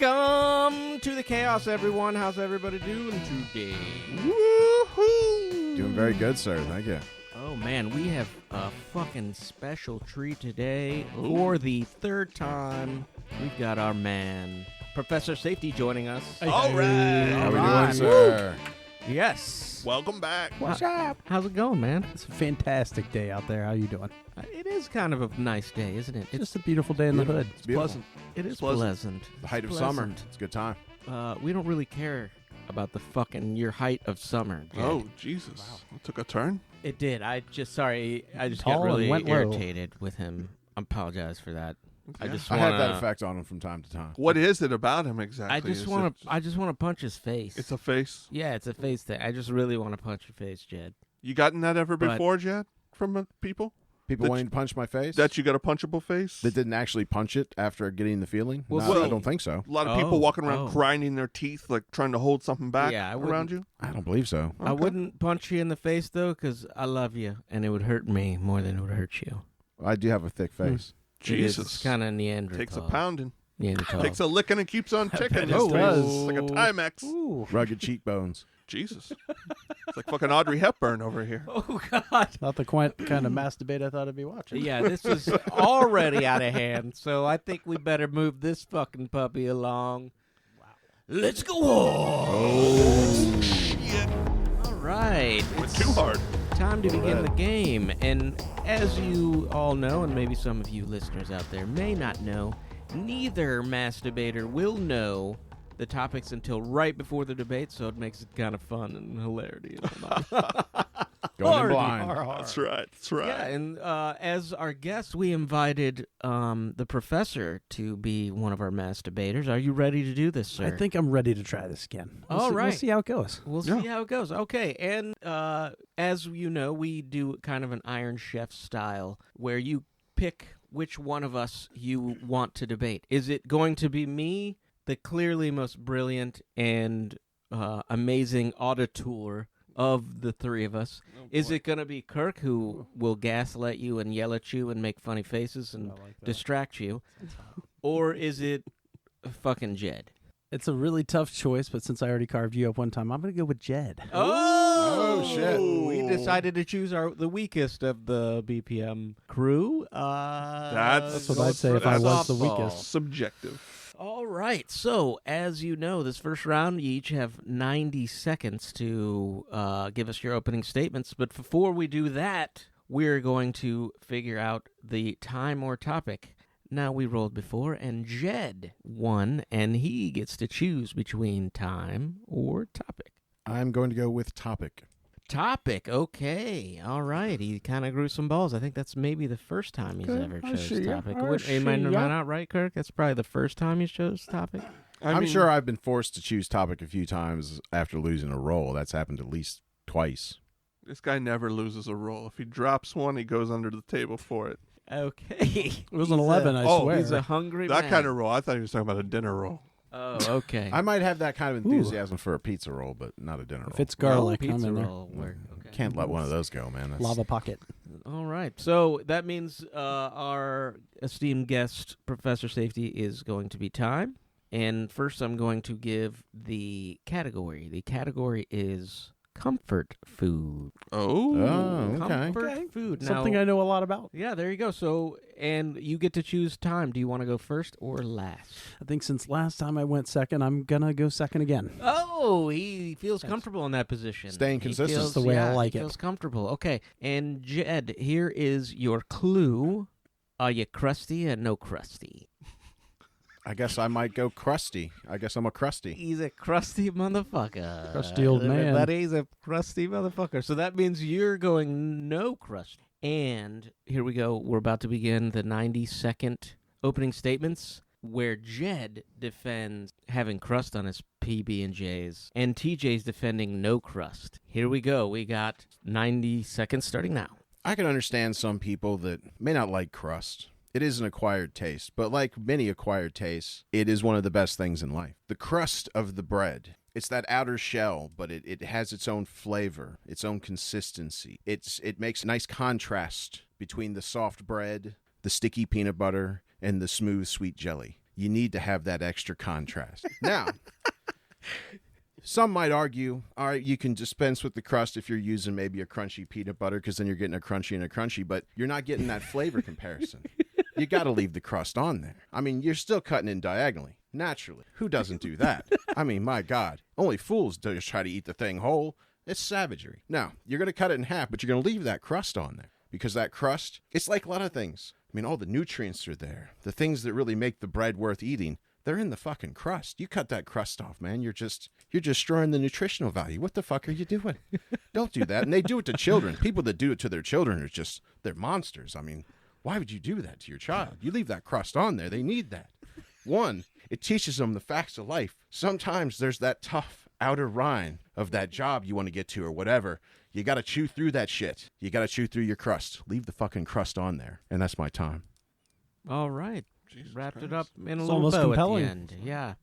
Welcome to the chaos, everyone. How's everybody doing today? Woohoo! Doing very good, sir. Thank you. Oh, man, we have a fucking special treat today. For the third time, we've got our man, Professor Safety, joining us. All right. How we doing, sir? Yes. Welcome back. What's up? How's it going, man? It's a fantastic day out there. How you doing? It is kind of a nice day, isn't it? It's just a beautiful day in the hood. It's beautiful. Pleasant. It is pleasant. pleasant. The height of Pleasant. summer. It's a good time. We don't really care about the fucking your height of summer, Jed. Oh, Jesus. That took a turn. It did. I just got Tall and really went low. irritated with him. I apologize for that. Yeah. I have that effect on him from time to time. What is it about him exactly? I just want to punch his face. It's a face. Yeah, it's a face thing. I just really want to punch your face, Jed. You gotten that ever But- before, Jed? From people? People wanting to punch my face? That you got a punchable face? That didn't actually punch it after getting the feeling? Well, No, well- I don't think so. A lot of people walking around Oh. grinding their teeth, like trying to hold something back Yeah, I around you? I don't believe so. I wouldn't punch you in the face though, because I love you, and it would hurt me more than it would hurt you. I do have a thick face. Jesus. It's kind of Neanderthal. Takes a pounding. Neanderthal. Takes a licking and keeps on ticking. It does. It's like a Timex. Ooh. Rugged cheekbones. Jesus. It's like fucking Audrey Hepburn over here. Oh God. Not the kind of masturbate I thought I'd be watching. Yeah, this is already out of hand, so I think we better move this fucking puppy along. Wow. Let's go on. Oh, shit. All right. Went too hard. Time to begin the game. And as you all know, and maybe some of you listeners out there may not know, neither masturbator will know the topics until right before the debate, so it makes it kind of fun and hilarity. Going in blind. That's right. That's right. Yeah, and as our guest, we invited the professor to be one of our masturbators. Are you ready to do this, sir? I think I'm ready to try this again. All right. We'll see how it goes. We'll see how it goes. Okay, and as you know, we do kind of an Iron Chef style where you pick which one of us you want to debate. Is it going to be me, the clearly most brilliant and amazing auditor of the three of us? Is it going to be Kirk, who will gaslight you and yell at you and make funny faces and distract you? Or is it fucking Jed? It's a really tough choice, but since I already carved you up one time, I'm going to go with Jed. Oh, shit. We decided to choose the weakest of the BPM crew. That's what I'd say if I was the softball. weakest. Subjective. All right. So, as you know, this first round, you each have 90 seconds to give us your opening statements. But before we do that, we're going to figure out the time or topic. Now, we rolled before, and Jed won, and he gets to choose between time or topic. I'm going to go with topic. Topic, okay. All right. He kind of grew some balls. I think that's maybe the first time he's ever chose topic. Am I not right, Kirk? That's probably the first time he's chose topic. I'm sure I've been forced to choose topic a few times after losing a roll. That's happened at least twice. This guy never loses a roll. If he drops one, he goes under the table for it. Okay. It was an 11, I swear. He's a hungry man. That kind of roll. I thought he was talking about a dinner roll. Oh, okay. I might have that kind of enthusiasm for a pizza roll, but not a dinner roll. If it's garlic, I'm pizza in there. roll. Okay. Can't let one of those go, man. That's... Lava pocket. All right. So that means our esteemed guest, Professor Safety, is going to be time. And first, I'm going to give the category. The category is comfort food. Oh. okay. Comfort food. Now, Something I know a lot about. Yeah, there you go. So, and you get to choose time. Do you want to go first or last? I think since last time I went second, I'm going to go second again. Oh, he feels comfortable in that position. Staying consistent. Feels, That's the way I like he it. feels comfortable. Okay. And Jed, here is your clue. Are you crusty or no crusty? I guess I might go crusty. I guess I'm a crusty. He's a crusty motherfucker. Crusty old man. Everybody's a crusty motherfucker. So that means you're going no crust. And here we go. We're about to begin the 90-second opening statements where Jed defends having crust on his PB&Js and TJ's defending no crust. Here we go. We got 90 seconds starting now. I can understand some people that may not like crust. It is an acquired taste, but like many acquired tastes, it is one of the best things in life. The crust of the bread. It's that outer shell, but it has its own flavor, its own consistency. It makes a nice contrast between the soft bread, the sticky peanut butter, and the smooth, sweet jelly. You need to have that extra contrast. Now, some might argue, all right, you can dispense with the crust if you're using maybe a crunchy peanut butter because then you're getting a crunchy and a crunchy, but you're not getting that flavor comparison. You got to leave the crust on there. I mean, you're still cutting in diagonally, naturally. Who doesn't do that? I mean, my God, only fools just try to eat the thing whole. It's savagery. Now, you're going to cut it in half, but you're going to leave that crust on there because that crust, it's like a lot of things. I mean, all the nutrients are there. The things that really make the bread worth eating, they're in the fucking crust. You cut that crust off, man. You're destroying the nutritional value. What the fuck are you doing? Don't do that. And they do it to children. People that do it to their children are just, they're monsters. I mean, why would you do that to your child? You leave that crust on there. They need that. One, it teaches them the facts of life. Sometimes there's that tough outer rind of that job you want to get to or whatever. You got to chew through that shit. You got to chew through your crust. Leave the fucking crust on there. And that's my time. All right. Jesus Wrapped Christ. it up in a It's little almost bow compelling. at the end. Yeah.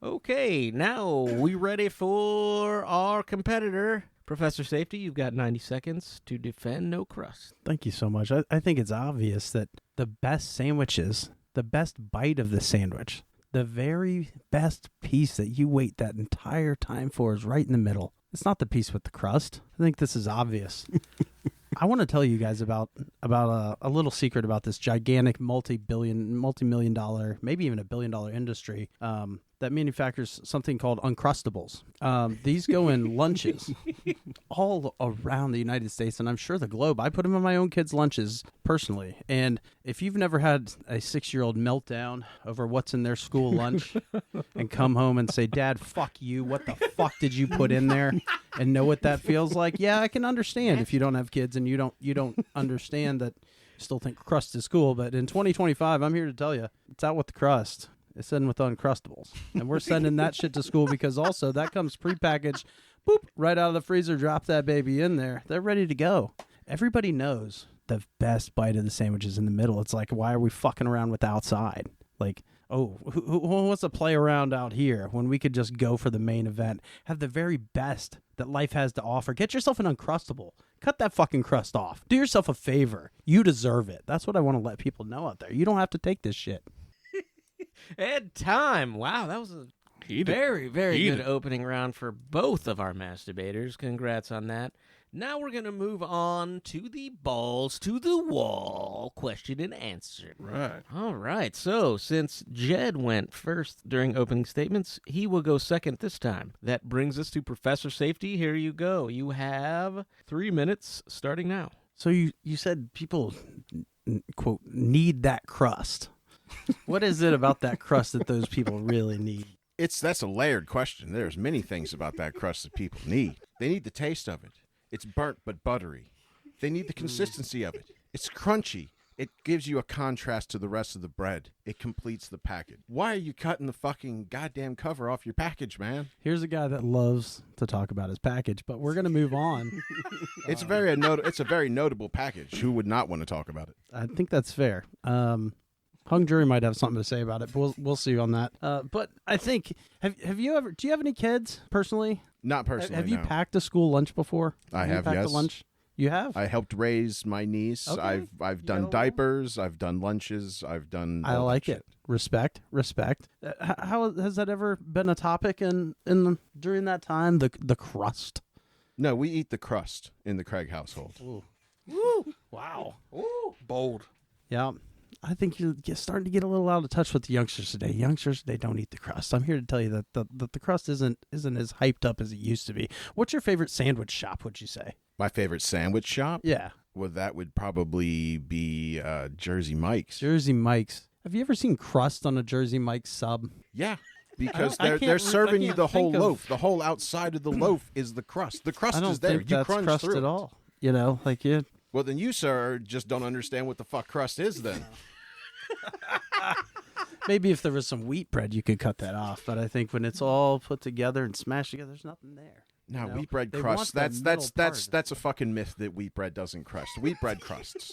Okay, now we ready for our competitor. Professor Safety, you've got 90 seconds to defend no crust. Thank you so much. I think it's obvious that the best sandwiches, the best bite of the sandwich, the very best piece that you wait that entire time for is right in the middle. It's not the piece with the crust. I think this is obvious. I want to tell you guys about a little secret about this gigantic multi-million dollar, maybe even $1 billion industry that manufactures something called Uncrustables. These go in lunches all around the United States, and I'm sure the globe. I put them in my own kids' lunches personally. And if you've never had a 6-year-old meltdown over what's in their school lunch and come home and say, Dad, fuck you, what the fuck did you put in there? And know what that feels like? Yeah, I can understand if you don't have kids and you don't understand that you still think crust is cool. But in 2025, I'm here to tell you, it's out with the crust. It's in with Uncrustables. And we're sending that shit to school because also that comes prepackaged, boop, right out of the freezer, drop that baby in there. They're ready to go. Everybody knows the best bite of the sandwich is in the middle. It's like, why are we fucking around with the outside? Like, oh, who wants to play around out here when we could just go for the main event? Have the very best that life has to offer. Get yourself an Uncrustable. Cut that fucking crust off. Do yourself a favor. You deserve it. That's what I want to let people know out there. You don't have to take this shit. And time. Wow, that was a very, very good opening round for both of our masturbators. Congrats on that. Now we're going to move on to the balls to the wall question and answer. Right. All right. So since Jed went first during opening statements, he will go second this time. That brings us to Professor Safety. Here you go. You have 3 minutes starting now. So you said people, quote, need that crust. What is it about that crust that those people really need? That's a layered question. There's many things about that crust that people need. They need the taste of it. It's burnt but buttery. They need the consistency of it. It's crunchy. It gives you a contrast to the rest of the bread. It completes the package. Why are you cutting the fucking goddamn cover off your package, man? Here's a guy that loves to talk about his package, but we're going to move on. It's a very notable package. Who would not want to talk about it? I think that's fair. Hung jury might have something to say about it, but we'll see on that. But I think, have you ever? Do you have any kids personally? Not personally. Have you no. packed a school lunch before? I you have. packed Yes. a lunch. You have. I helped raise my niece. Okay. I've You done got a diapers. I've done lunches. I've done. I all like that it. shit. Respect. How has that ever been a topic during that time? The crust. No, we eat the crust in the Kraig household. Ooh. Woo! Wow. Ooh, bold. Yeah. I think you're starting to get a little out of touch with the youngsters today. Youngsters, they don't eat the crust. I'm here to tell you that the crust isn't as hyped up as it used to be. What's your favorite sandwich shop, would you say? My favorite sandwich shop? Yeah. Well, that would probably be Jersey Mike's. Jersey Mike's. Have you ever seen crust on a Jersey Mike's sub? Yeah, because I they're can't serving you the whole think of- loaf. The whole outside of the loaf is the crust. The crust I don't is there. think You that's crunch crust through at it. all. You know, like you. Well, then you, sir, just don't understand what the fuck crust is then. Maybe if there was some wheat bread, you could cut that off. But I think when it's all put together and smashed together, there's nothing there. No, You know? wheat bread They crust. want the That's middle part. that's a fucking myth that wheat bread doesn't crust. Wheat bread crusts.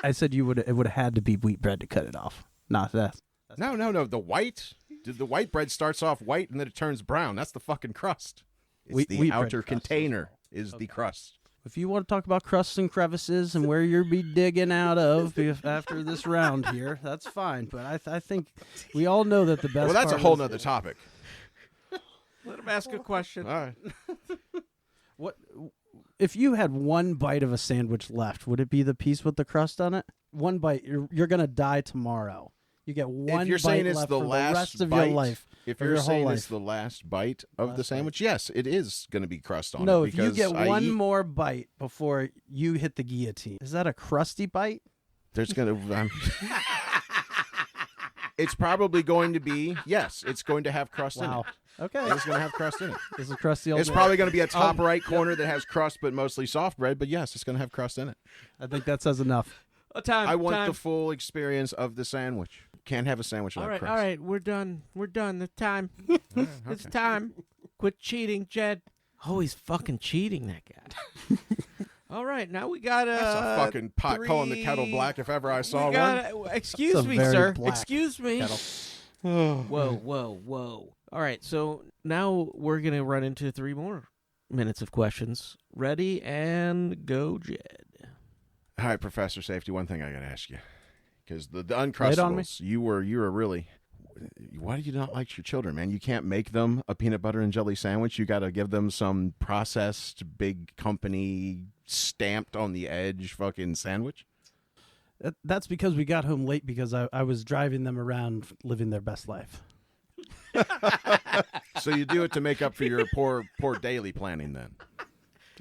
I said it would have had to be wheat bread to cut it off. Not that. No. The white bread starts off white and then it turns brown. That's the fucking crust. It's Wheat the bread outer crust. container is the crust. If you want to talk about crusts and crevices and where you'll be digging out of after this round here, that's fine. But I think we all know that the best. Well, that's a part whole is- nother topic. Let him ask a question. All right. What if you had one bite of a sandwich left? Would it be the piece with the crust on it? One bite, you're gonna die tomorrow. You get one If you're bite saying it's left the for last the rest of bite, your life. if or you're your whole saying life. it's the last bite of Last the sandwich, yes, it is going to be crust on No, it. if you because get I one eat- more bite before you hit the guillotine, is that a crusty bite? there's going to. It's probably going to be. Yes, it's going to have crust in Wow. it. Okay. It's going to have crust in it. This is crusty old. It's probably going to be a top right corner that has crust, but mostly soft bread. But yes, it's going to have crust in it. I think that says enough. Time. I want time. the full experience of the sandwich. Can't have a sandwich without All right, crust. all right, we're done. We're done. The time. Okay. It's time. Quit cheating, Jed. Oh, he's fucking cheating, that guy. All right, now we got That's a fucking pot calling the kettle black if ever I saw one. Excuse That's a me, very sir. black Excuse me. kettle. Whoa. All right, so now we're going to run into 3 more minutes of questions. Ready and go, Jed. All right, Professor Safety, one thing I got to ask you. Because the Lay it on me. Uncrustables, you were really... Why do you not like your children, man? You can't make them a peanut butter and jelly sandwich. You got to give them some processed, big company, stamped on the edge fucking sandwich. That's because we got home late because I was driving them around living their best life. So you do it to make up for your poor daily planning then.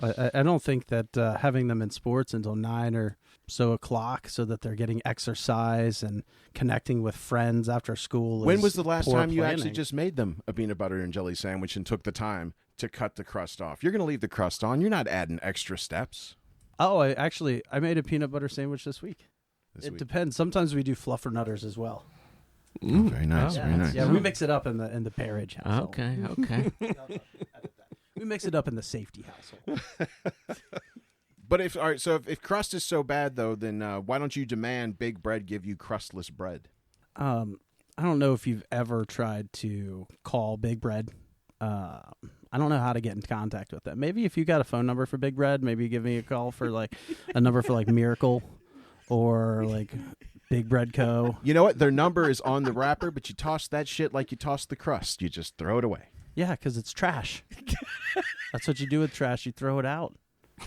I don't think that having them in sports until 9 or so o'clock so that they're getting exercise and connecting with friends after school When is was the last poor time you actually planning. just made them a peanut butter and jelly sandwich and took the time to cut the crust off? You're going to leave the crust on. You're not adding extra steps. Oh, I made a peanut butter sandwich this week. This It week. depends. Sometimes we do fluffernutters as well. Oh, very nice. Oh, very nice. Yeah, we mix it up in the Peerage household. Okay. We mix it up in the Safety household. But if crust is so bad though, then why don't you demand Big Bread give you crustless bread? I don't know if you've ever tried to call Big Bread. I don't know how to get in contact with them. Maybe if you got a phone number for Big Bread, maybe give me a call for like a number for like Miracle or like Big Bread Co. You know what? Their number is on the wrapper, but you toss that shit like you toss the crust. You just throw it away. Yeah, because it's trash. That's what you do with trash. You throw it out.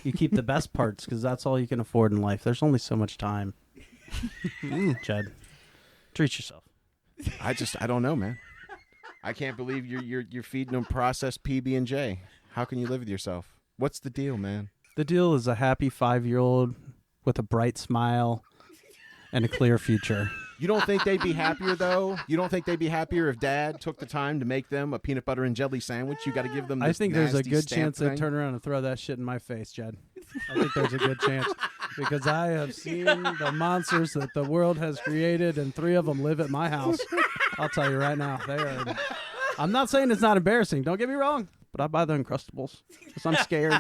You keep the best parts because that's all you can afford in life. There's only so much time. Jed, treat yourself. I don't know, man. I can't believe you're feeding them processed PB&J. How can you live with yourself? What's the deal, man? The deal is a happy 5-year-old with a bright smile and a clear future. You don't think they'd be happier, though? You don't think they'd be happier if Dad took the time to make them a peanut butter and jelly sandwich? You got to give them this I think there's a nasty good stamp chance they thing? turn around and throw that shit in my face, Jed. I think there's a good chance because I have seen the monsters that the world has created, and 3 of them live at my house. I'll tell you right now, they are. I'm not saying it's not embarrassing. Don't get me wrong, but I buy the Uncrustables because I'm scared.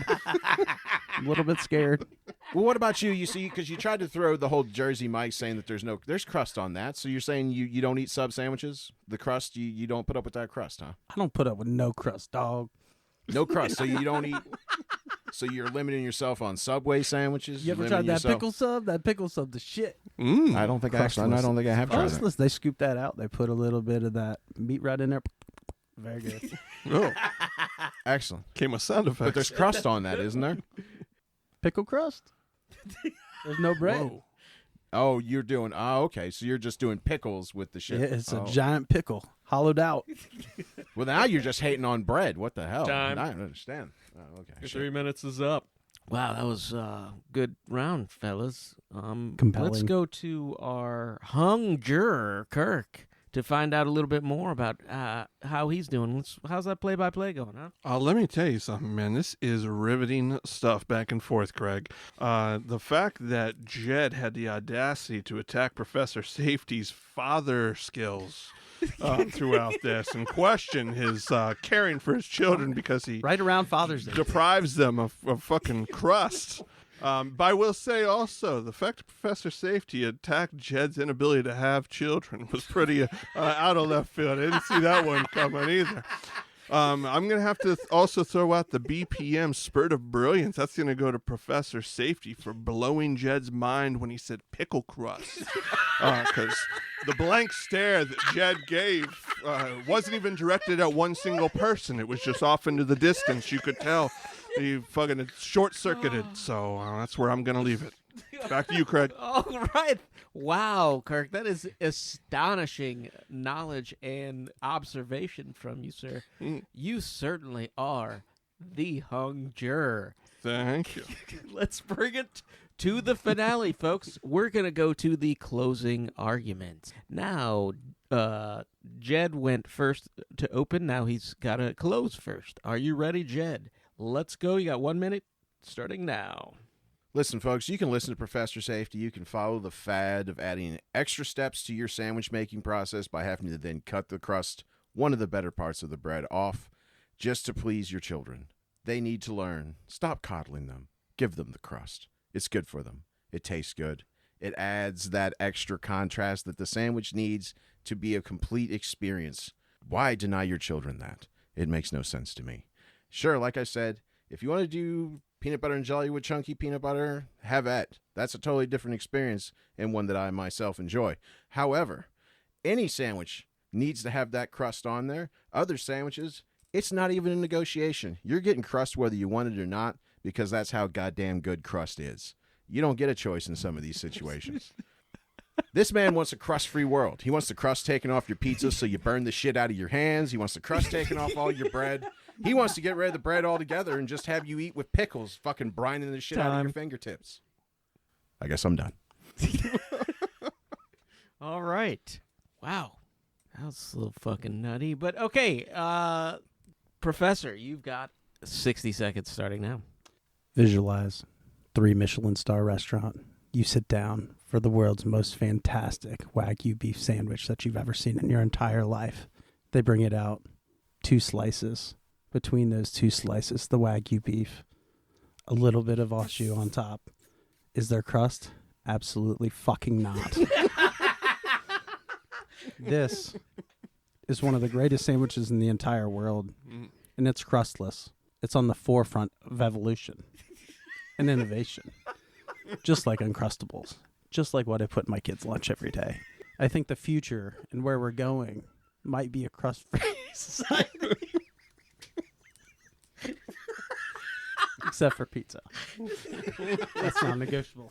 I'm a little bit scared. Well, what about you? You see, because you tried to throw the whole Jersey Mike saying that there's crust on that. So you're saying you don't eat sub sandwiches? The crust, you don't put up with that crust, huh? I don't put up with no crust, dog. No crust, so you don't eat. So you're limiting yourself on Subway sandwiches. You ever You're tried limiting that yourself- pickle sub? That pickle sub, the shit. I don't think I actually. I don't think I have tried that. Crustless, they scoop that out. They put a little bit of that meat right in there. Very good. Oh, Excellent. came with sound effects. But there's crust on that, isn't there? Pickle crust? There's no bread. Whoa. Oh, you're doing. Oh, okay. So you're just doing pickles with the shit. Yeah, it's Oh. a giant pickle, hollowed out. Well, now you're just hating on bread. What the hell? Time. I don't understand. Oh, okay. Your Shit. 3 minutes is up. Wow, that was a good round, fellas. Compelling. Let's go to our hung juror, Kirk, to find out a little bit more about how he's doing. How's that play-by-play going, huh? Let me tell you something, man. This is riveting stuff back and forth, Kraig. The fact that Jed had the audacity to attack Professor Safety's father skills throughout this and question his caring for his children because he Right around Father's Day. deprives them of fucking crust. But I will say also, the fact that Professor Safety attacked Jed's inability to have children was pretty out of left field. I didn't see that one coming either. I'm going to have to also throw out the BPM spurt of brilliance. That's going to go to Professor Safety for blowing Jed's mind when he said pickle crust. Because the blank stare that Jed gave wasn't even directed at one single person. It was just off into the distance. You could tell he fucking short-circuited. So that's where I'm going to leave it. Back to you, Kraig. All right. Wow, Kirk, that is astonishing knowledge and observation from you, sir. You certainly are the hung juror. Thank you. Let's bring it to the finale, folks. We're going to go to the closing argument. Now, Jed went first to open. Now he's got to close first. Are you ready, Jed? Let's go. You got 1 minute starting now. Listen, folks, you can listen to Professor Safety. You can follow the fad of adding extra steps to your sandwich making process by having to then cut the crust, one of the better parts of the bread, off just to please your children. They need to learn. Stop coddling them. Give them the crust. It's good for them. It tastes good. It adds that extra contrast that the sandwich needs to be a complete experience. Why deny your children that? It makes no sense to me. Sure, like I said, if you want to do peanut butter and jelly with chunky peanut butter, have at. That's a totally different experience and one that I myself enjoy. However, any sandwich needs to have that crust on there. Other sandwiches, it's not even a negotiation. You're getting crust whether you want it or not because that's how goddamn good crust is. You don't get a choice in some of these situations. This man wants a crust-free world. He wants the crust taken off your pizza so you burn the shit out of your hands. He wants the crust taken off all your bread. He wants to get rid of the bread altogether and just have you eat with pickles, fucking brining the shit out of your fingertips. I guess I'm done. All right. Wow. That was a little fucking nutty. But okay, Professor, you've got 60 seconds starting now. Visualize 3 Michelin star restaurant. You sit down for the world's most fantastic Wagyu beef sandwich that you've ever seen in your entire life. They bring it out, 2 slices. Between those 2 slices, the Wagyu beef, a little bit of au jus on top. Is there crust? Absolutely fucking not. This is one of the greatest sandwiches in the entire world, and it's crustless. It's on the forefront of evolution and innovation, just like Uncrustables, just like what I put in my kids' lunch every day. I think the future and where we're going might be a crust-free society. Except for pizza. That's non-negotiable.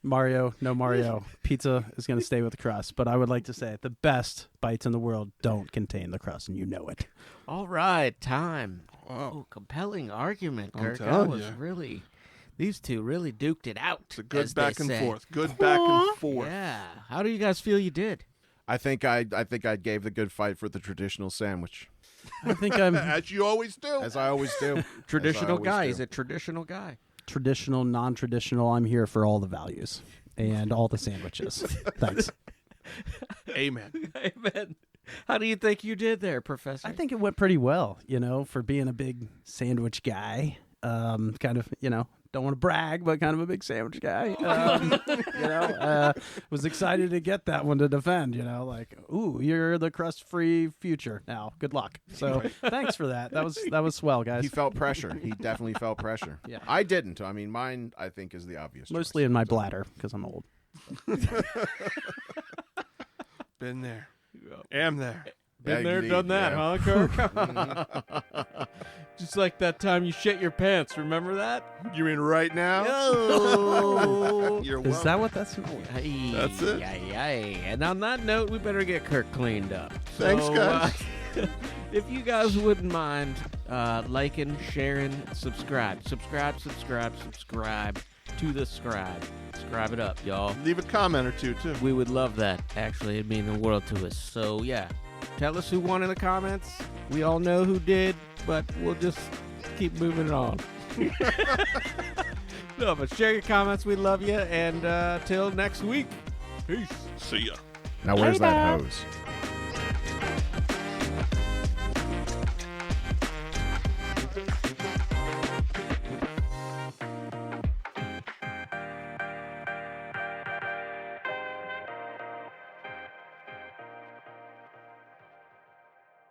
Mario, no Mario. Pizza is going to stay with the crust. But I would like to say the best bites in the world don't contain the crust, and you know it. All right, time. Wow. Oh, compelling argument, I'm Kirk. That telling was ya. really... These two really duked it out. It's a good as they back and say. forth. Good back and forth. Yeah. How do you guys feel you did? I think I gave the good fight for the traditional sandwich, I think I'm As you always do. as I always do. Traditional always guy. do. He's a traditional guy. traditional, non-traditional. I'm here for all the values and all the sandwiches. Thanks. Amen. Amen. How do you think you did there, Professor? I think it went pretty well, for being a big sandwich guy. Kind of, don't want to brag, but kind of a big sandwich guy. Was excited to get that one to defend, ooh, you're the crust-free future now. Good luck. So thanks for that. That was swell, guys. He felt pressure. He definitely felt pressure. Yeah. I didn't. I mean, mine, I think, is the obvious Mostly choice. in my bladder because I'm old. Been there. Am there. Been there, Indeed, done that, yeah. huh, Kirk? Just like that time you shit your pants. Remember that? You mean right now? Oh. You're Is welcome. that what that's like? That's it. And on that note, we better get Kirk cleaned up. Thanks, guys. If you guys wouldn't mind liking, sharing, subscribe to the scribe. Subscribe it up, y'all. Leave a comment or two, too. We would love that. Actually, it'd mean the world to us. So, yeah. Tell us who won in the comments. We all know who did, but we'll just keep moving on. No, but share your comments. We love you. And till next week. Peace. See ya. Now, where's that hose?